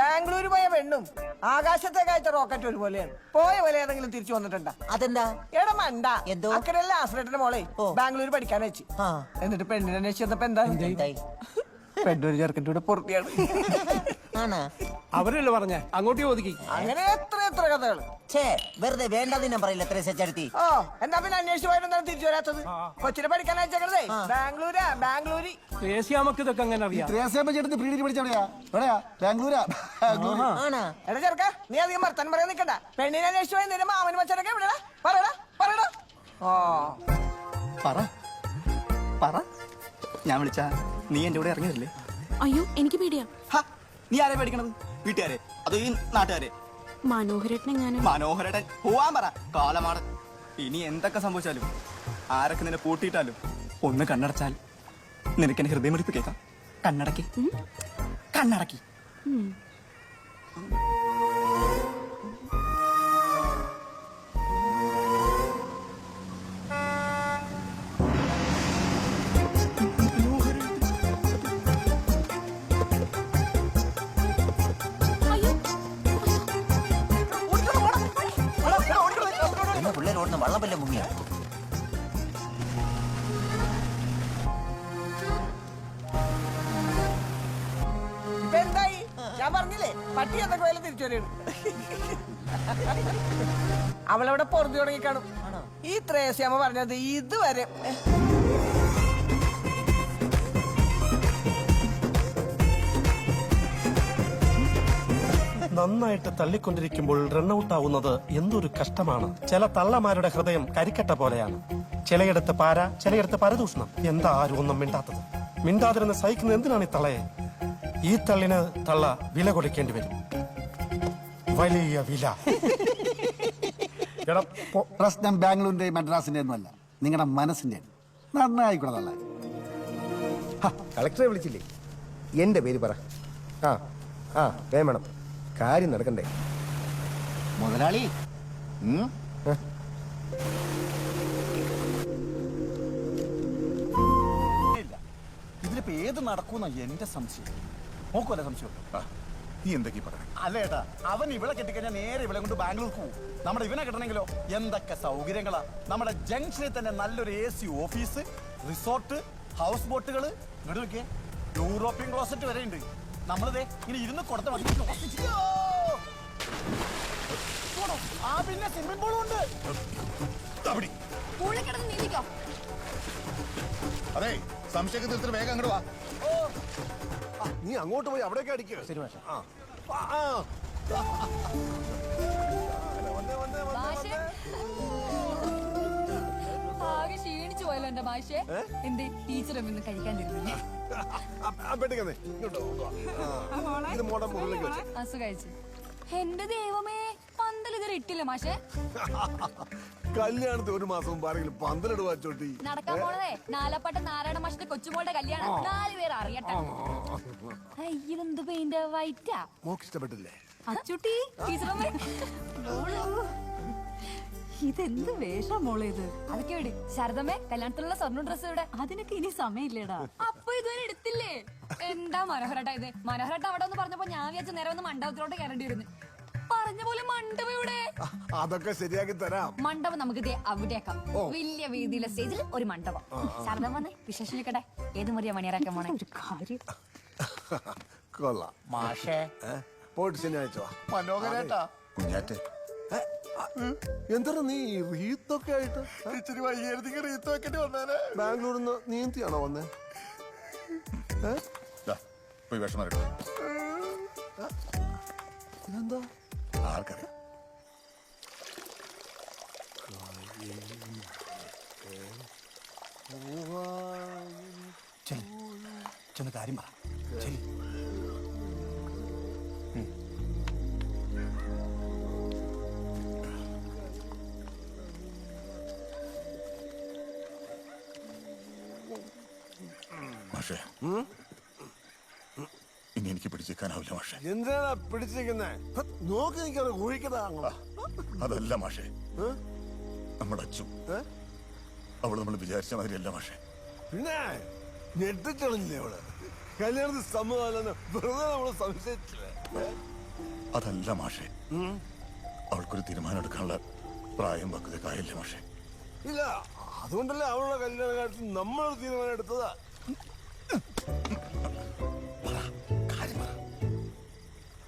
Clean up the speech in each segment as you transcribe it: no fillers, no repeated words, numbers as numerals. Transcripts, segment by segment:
ബാംഗ്ലൂർ പോയ പെണ്ണും ആകാശത്തേക്ക് അയച്ച റോക്കറ്റ് ഒരുപോലെയാണ്. പോയ പോലെ ഏതെങ്കിലും തിരിച്ചു വന്നിട്ടുണ്ടാ? അതെന്താ? എടാ മണ്ട, എന്തോ അക്കരല്ല ആശ്രേട്ടന്റെ മോളെ ബാംഗ്ലൂർ പഠിക്കാൻ വെച്ച്. എന്നിട്ട് പെണ്ണിനെ അന്വേഷിച്ച് വന്നപ്പോ എന്താ പെണ്ണൊരു ചെറുക്കൻ്റെ കൂടെ പൊറുത്തിയാണ്. അവരല്ലേ പറഞ്ഞ അങ്ങോട്ട് ചോദിക്കി. അങ്ങനെ എത്ര എത്ര കഥകൾ. വെറുതെ വേണ്ടതിനും പറയില്ല. എത്ര സെച്ചടുത്തി എന്നാ പിന്നെ അന്വേഷിച്ച് പോയാലും തിരിച്ചു വരാത്തത്? കൊച്ചിനെ പഠിക്കാൻ അയച്ചേ ബാംഗ്ലൂരാ. ബാംഗ്ലൂര് ത്രേസ്യാമ്മക്ക് ഇതൊക്കെ അങ്ങനെ അറിയാം. എടാ ചെറുക്ക, നീ അധികം വർത്താനം പറയാൻ നിൽക്കണ്ട. പെണ്ണിനെ അന്വേഷിച്ച് പോയി നിന്റെ മാമന് മച്ചനൊക്കെ വിടടാ. പറയടാ പറയടാ. ഞാൻ വിളിച്ച നീ എന്റെ കൂടെ ഇറങ്ങിയതല്ലേ? അയ്യോ, എനിക്ക് പേടിയാ. നീ ആരെ പേടിക്കണത്? വീട്ടുകാരെ അതോ ഈ നാട്ടുകാരെ? മനോഹരേട്ടൻ പോവാൻ പറ. കാലമാണ്. ഇനി എന്തൊക്കെ സംഭവിച്ചാലും ആരൊക്കെ നിന്നെ പൂട്ടിയിട്ടാലും ഒന്ന് കണ്ണടച്ചാൽ നിനക്കെന്നെ ഹൃദയമിടിപ്പ് കേൾക്കാം. കണ്ണടക്കി കണ്ണടക്കി. പിള്ളേർ ഓടുന്ന വള്ളപ്പല്ല മുങ്ങിയ എന്തായി? ഞാൻ പറഞ്ഞില്ലേ പട്ടി എന്തൊക്കെ വേല തിരിച്ചു വരെയാണ്. അവളവിടെ പൊറുതി തുടങ്ങി കാണും. ഈ ത്രേസ്യാമ്മ പറഞ്ഞത് ഇതുവരെ നന്നായിട്ട് തള്ളിക്കൊണ്ടിരിക്കുമ്പോൾ റണ്ണൌട്ട് ആവുന്നത് എന്തൊരു കഷ്ടമാണ്. ചില തള്ളമാരുടെ ഹൃദയം കരിക്കട്ട പോലെയാണ്. ചിലയിടത്ത് പാര, ചിലയിടത്ത് പരദൂഷണം. എന്താ ആരും ഒന്നും മിണ്ടാത്തത്? മിണ്ടാതിരുന്ന് സഹിക്കുന്നത് എന്തിനാണ് ഈ തള്ളയെ? ഈ തള്ളിന് തള്ള വില കൊടുക്കേണ്ടി വരും. വലിയ വില. പ്രശ്നം ബാംഗ്ലൂരിന്റെ മദ്രാസിന്റെ ഒന്നുമല്ല, നിങ്ങളുടെ മനസ്സിന്റെ. നന്നായിക്കൂടെ തള്ള. കളക്ടറെ വിളിച്ചില്ലേ? എന്റെ പേര് പറ. വേണം, കാര്യം നടക്കണ്ടേ മുതലാളി? ഇതിലിപ്പോ ഏത് നടക്കുന്ന എന്റെ സംശയം. നോക്കുവല്ലേ സംശയം? നീ എന്തൊക്കെ പറയാ? അല്ലേട്ടാ, അവൻ ഇവിടെ കെട്ടിക്കഴിഞ്ഞാൽ നേരെ ഇവിടെ കൊണ്ട് ബാംഗ്ലൂർക്ക് പോകും. നമ്മുടെ ഇവനെ കിട്ടണമെങ്കിലോ എന്തൊക്കെ സൗകര്യങ്ങളാ. നമ്മുടെ ജംഗ്ഷനിൽ തന്നെ നല്ലൊരു AC ഓഫീസ്, റിസോർട്ട്, ഹൗസ് ബോട്ടുകള്, ഇങ്ങോട്ട് നോക്കിയേ, യൂറോപ്യൻ ക്ലോസറ്റ് വരെ ഉണ്ട്. നമ്മളിതേ ഇനി ഇരുന്ന് കൊടുത്ത മതി. പിന്നെ സ്വിമ്മിംഗ് പൂളും ഉണ്ട്. അതെ, സംശയമൊക്കെ തീർത്തിട്ട് വേഗം അങ്ങോട്ട് വാ. നീ അങ്ങോട്ട് പോയി അവിടേക്ക് അടിക്കുക. ശരി മാഷ. ആകെ ക്ഷീണിച്ചു പോയല്ലോ എന്റെ മാഷെ. എന്തേ ടീച്ചർ ഒന്നും കഴിക്കാണ്ടിരുന്നില്ലേ? അസുഖഴിച്ചു. എന്റെ ദൈവമേ, പന്തലിത് ഇട്ടില്ല മാഷെ. കല്യാണത്തിന് ഒരു മാസം മുമ്പ് ആരെങ്കിലും പന്തലിടുവാ ചോട്ടി? നടക്കാൻ പോണതേ നാലപ്പാട്ട നാരായണ മാഷിന്റെ കൊച്ചുമോളുടെ കല്യാണം. 4 പേർ അറിയട്ടെ. ഇതെന്ത് പെയിന്റ് വൈറ്റാ? മോക്ക് ഇഷ്ടപ്പെട്ടില്ലേ? അച്ചുട്ടി ടീച്ചറമ്മേ, ഇതെന്ത് വേഷം മോളെ ഇത്? അതൊക്കെ എവിടെ? ശാരദമ്മേ, കല്യാണത്തിലുള്ള സ്വർണ്ണ ഡ്രസ് ഇവിടെ. അതിനൊക്കെ ഇനി സമയമില്ലേടാ. അപ്പൊ ഇതുവരെ എടുത്തില്ലേ? എന്താ മനോഹരട്ടാ ഇത്? മനോഹരട്ട അവിടെ ഒന്ന് പറഞ്ഞപ്പോ ഞാൻ വിചാരിച്ച നേരെ ഒന്ന് മണ്ഡപത്തിലോട്ട് കയറേണ്ടി വരുന്നു. പറഞ്ഞ പോലെ മണ്ഡപം ഇവിടെ. അതൊക്കെ ശരിയാക്കി തരാം. മണ്ഡപം നമുക്ക് അവിടെയാക്കാം. വലിയ വീതിയിലെ സ്റ്റേജിൽ ഒരു മണ്ഡപം. ശാരദം വന്നേ, വിശേഷിക്കട്ടെ. ഏത് മുറിയാ മണിയറാക്കാൻ പോണേ? ഒരു കാര്യം. കൊള്ളാം മാഷേ. പോയിട്ട് ശനിയാഴ്ച വാ. മനോഹരേട്ടാ. കുഞ്ഞാറ്റെ, എന്താണ് നീ റീത്തൊക്കെ ആയിട്ട്? ഇച്ചിരി വൈകിയായിരുന്നെങ്കിൽ റീത്ത് വെക്കേണ്ടി വന്നേനെ. ബാംഗ്ലൂരിൽ നിന്ന് നീന്തിയാണോ വന്നേ? പോയി വിഷമം എടുക്കും. ഇതെന്താ? ആർക്കറിയാം? ചെന്ന് കാര്യം പറ. ശരി. മാഷേ, ഇനി എനിക്ക് പിടിച്ചേക്കാനാവില്ല മാഷേ. എന്തിനാ പിടിച്ചിരിക്കുന്നേ? നോക്കി നിൽക്കാതെ കുഴിക്കതാ. അതല്ല മാഷേ, നമ്മുടെ അച്ചു അവള് നമ്മൾ വിചാരിച്ച മാതിരിയല്ല മാഷേ. പിന്നെ ഞെട്ടിച്ചളിഞ്ഞില്ലേ അവള്? കല്യാണത്തിന് സമ്മതമല്ലെന്ന് വെറുതെ നമ്മള് സംശയിച്ചില്ലേ? അതല്ല മാഷെ. അവൾക്കൊരു തീരുമാനം എടുക്കാനുള്ള പ്രായം പക്വതയൊക്കെ ആയില്ലേ മാഷെ. ഇല്ല, അതുകൊണ്ടല്ലേ അവളുടെ കല്യാണ കാര്യത്തിൽ നമ്മൾ തീരുമാനം എടുത്തതാ.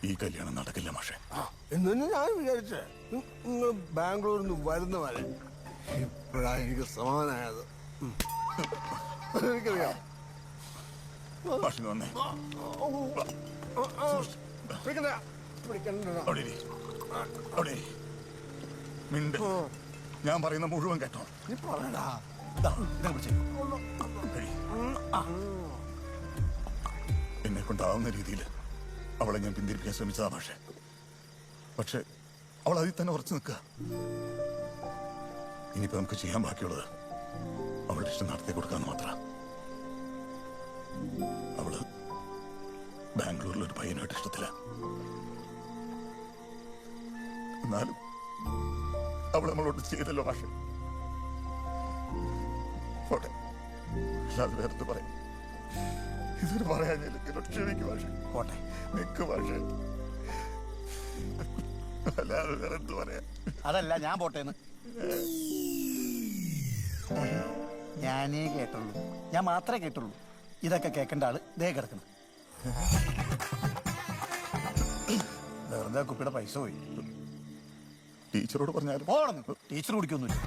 ഈ കല്യാണം നടക്കില്ല മാഷെ. എന്ന് ഞാൻ വിചാരിച്ചേ. നിങ്ങൾ ബാംഗ്ലൂരിൽ നിന്ന് വരുന്ന വരെ ഇപ്പോഴാണ് എനിക്ക് സമാധാനമായത്. എനിക്കറിയാം. മാഷിന് വന്നേ. അവിടെ ഇരി. അവിടെ ഇരി. മിണ്ട്. ഞാൻ പറയുന്ന മുഴുവൻ കേട്ടോ. നീ പറയടാ. എന്നെ കൊണ്ടാവുന്ന രീതിയിൽ അവളെ ഞാൻ പിന്തിരിപ്പിക്കാൻ ശ്രമിച്ചതാ മാഷെ. പക്ഷെ അവൾ അതിൽ തന്നെ ഉറച്ചു നിൽക്കുക. ഇനിയിപ്പോ നമുക്ക് ചെയ്യാൻ ബാക്കിയുള്ളത് അവളുടെ ഇഷ്ടം നടത്തി കൊടുക്കാന്ന് മാത്രം. അവള് ബാംഗ്ലൂരിലൊരു പയ്യനായിട്ട് ഇഷ്ടത്തില്ല. എന്നാലും അവൾ നമ്മളോട് ചെയ്തല്ലോ മാഷെ. പോട്ടെ, അല്ലാതെ വേറെ പറയും. ഇതൊരു പറയാൻ ക്ഷണിക്ക് മാഷെ. പോട്ടെ. നിക്ക് മാഷെ. അല്ലാതെ വേറെ എന്ത് പറയാ. അതല്ല, ഞാൻ പോട്ടേന്ന്. ഞാനേ കേട്ടുള്ളൂ. ഞാൻ മാത്രമേ കേട്ടുള്ളൂ. ഇതൊക്കെ കേൾക്കേണ്ട ആള് ദേ കിടക്കണം. വെറുതെ കുപ്പിയുടെ പൈസ പോയി. ടീച്ചറോട് പറഞ്ഞാലും പോകണം. ടീച്ചർ കുടിക്കൊന്നുമില്ല.